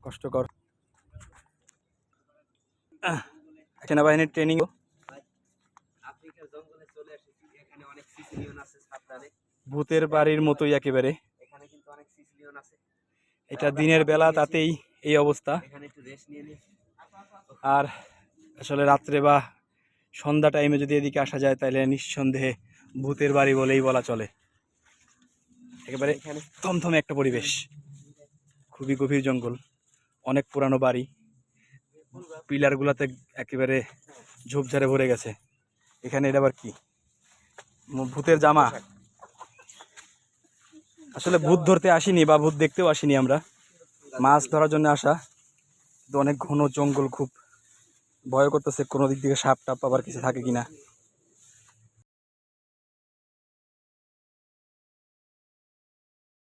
কষ্টকর। সেনাবাহিনীর ট্রেনিং। ভূতের বাড়ির মতোই একেবারে। এটা দিনের বেলা, তাতেই এই অবস্থা। আর আসলে রাত্রে বা সন্ধ্যা টাইমে যদি এদিকে আসা যায় তাহলে নিঃসন্দেহে ভূতের বাড়ি বলেই বলা চলে। একেবারে থমথমে একটা পরিবেশ, খুবই গভীর জঙ্গল, অনেক পুরানো বাড়ি, পিলার গুলাতে একেবারে ঝোপঝাড়ে ভরে গেছে। এখানে এটা আবার কি, ভূতের জামা? আসলে ভূত ধরতে আসিনি বা ভূত দেখতেও আসিনি আমরা, মাছ ধরার জন্য আসা। কিন্তু অনেক ঘন জঙ্গল, খুব ভয় করতেছে কোনো দিক থেকে সাপ টাপ আবার কিছু থাকে কিনা।